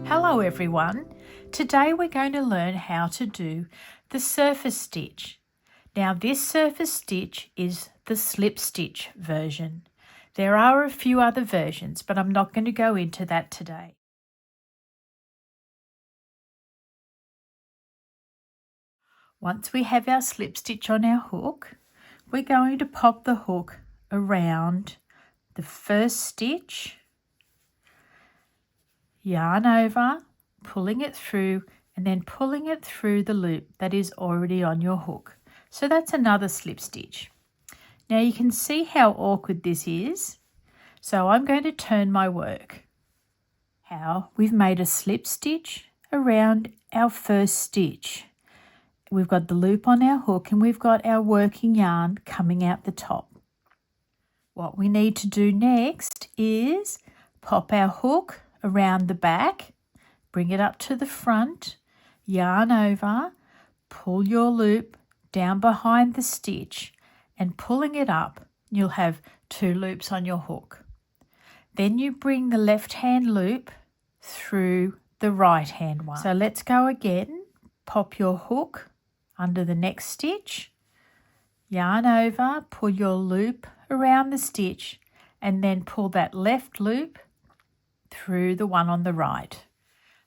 Hello everyone, today we're going to learn how to do the surface stitch. Now this surface stitch is the slip stitch version. There are a few other versions, but I'm not going to go into that today. Once we have our slip stitch on our hook, we're going to pop the hook around the first stitch, yarn over, pulling it through, and then pulling it through the loop that is already on your hook. So that's another slip stitch. Now you can see how awkward this is. So I'm going to turn my work. How we've made a slip stitch around our first stitch. We've got the loop on our hook and we've got our working yarn coming out the top. What we need to do next is pop our hook around the back, bring it up to the front, yarn over, pull your loop down behind the stitch, and pulling it up, you'll have 2 loops on your hook. Then you bring the left hand loop through the right hand one. So let's go again. Pop your hook under the next stitch, yarn over, pull your loop around the stitch, and then pull that left loop through the one on the right.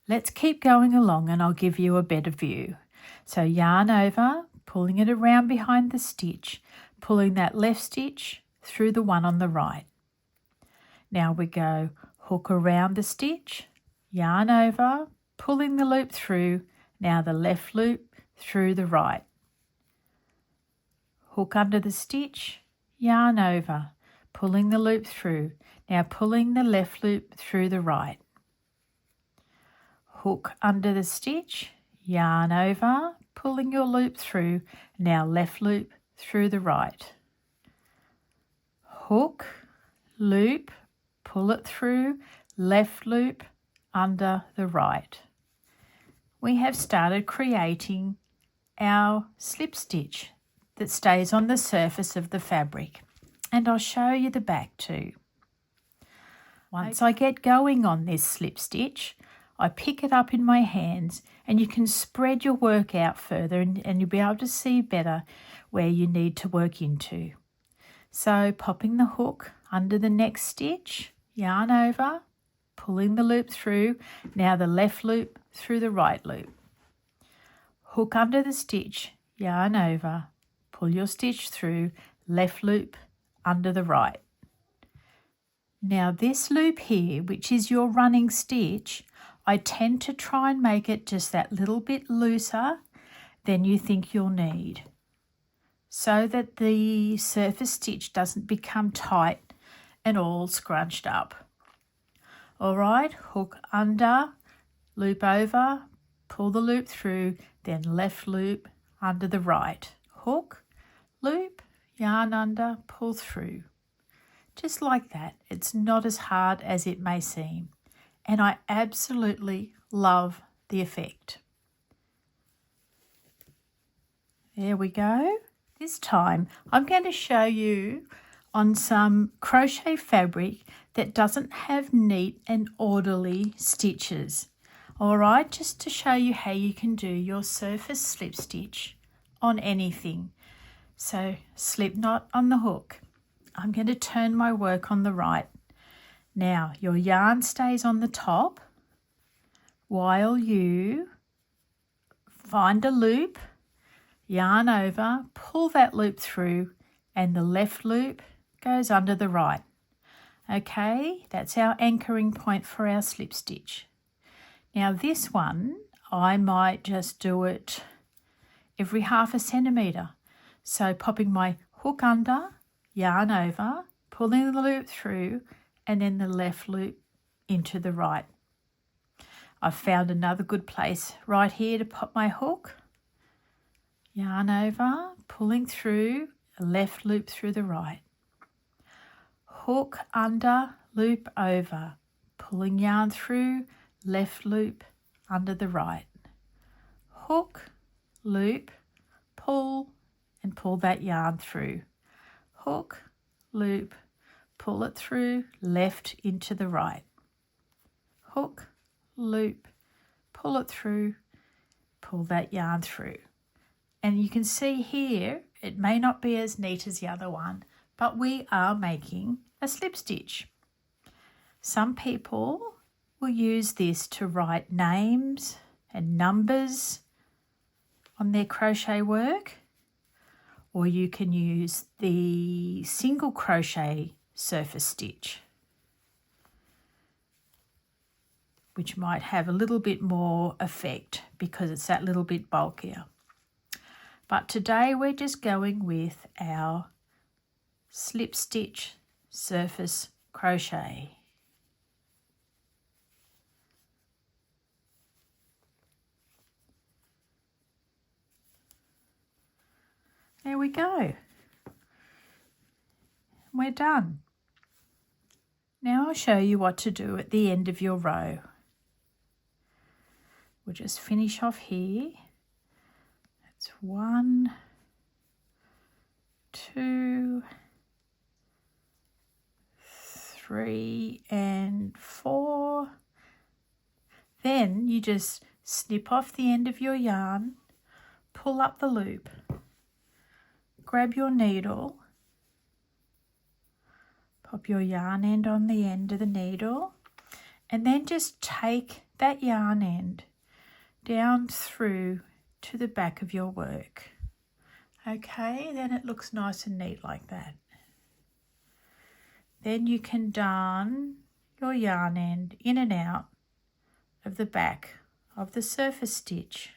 Let's keep going along and I'll give you a better view. So yarn over, pulling it around behind the stitch, pulling that left stitch through the one on the right. Now we go hook around the stitch, yarn over, pulling the loop through, now the left loop through the right. Hook under the stitch, yarn over, pulling the loop through, now pulling the left loop through the right. Hook under the stitch, yarn over, pulling your loop through, now left loop through the right. Hook, loop, pull it through, left loop under the right. We have started creating our slip stitch that stays on the surface of the fabric, and I'll show you the back too. Once I get going on this slip stitch, I pick it up in my hands and you can spread your work out further and you'll be able to see better where you need to work into. So popping the hook under the next stitch, yarn over, pulling the loop through, now the left loop through the right loop. Hook under the stitch, yarn over, pull your stitch through, left loop under the right. Now this loop here, which is your running stitch, I tend to try and make it just that little bit looser than you think you'll need, so that the surface stitch doesn't become tight and all scrunched up. All right, hook under, loop over, pull the loop through, then left loop under the right. Hook, loop, yarn under, pull through. Just like that. It's not as hard as it may seem. And I absolutely love the effect. There we go. This time I'm going to show you on some crochet fabric that doesn't have neat and orderly stitches. All right, just to show you how you can do your surface slip stitch on anything. So slip knot on the hook. I'm going to turn my work on the right. Now your yarn stays on the top while you find a loop, yarn over, pull that loop through, and the left loop goes under the right. Okay, that's our anchoring point for our slip stitch. Now this one, I might just do it every 1/2 centimetre. So popping my hook under, yarn over, pulling the loop through, and then the left loop into the right. I've found another good place right here to pop my hook, yarn over, pulling through, a left loop through the right. Hook under, loop over, pulling yarn through, left loop under the right. Hook, loop, pull, and pull that yarn through. Hook, loop, pull it through, left into the right. Hook, loop, pull it through, pull that yarn through. And you can see here, it may not be as neat as the other one, but we are making a slip stitch. Some people will use this to write names and numbers on their crochet work, or you can use the single crochet surface stitch, which might have a little bit more effect because it's that little bit bulkier. But today we're just going with our slip stitch surface crochet. There we go. We're done. Now I'll show you what to do at the end of your row. We'll just finish off here. That's 1, 2, 3 and 4. Then you just snip off the end of your yarn, pull up the loop, grab your needle, pop your yarn end on the end of the needle, and then just take that yarn end down through to the back of your work. Okay, then it looks nice and neat like that. Then you can darn your yarn end in and out of the back of the surface stitch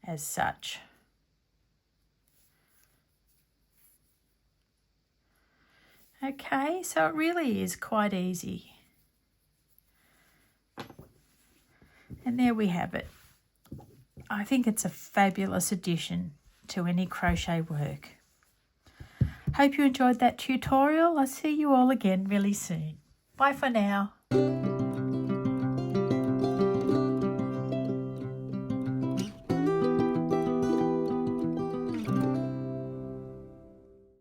as such. Okay, so it really is quite easy. And there we have it. I think it's a fabulous addition to any crochet work. Hope you enjoyed that tutorial. I'll see you all again really soon. Bye for now.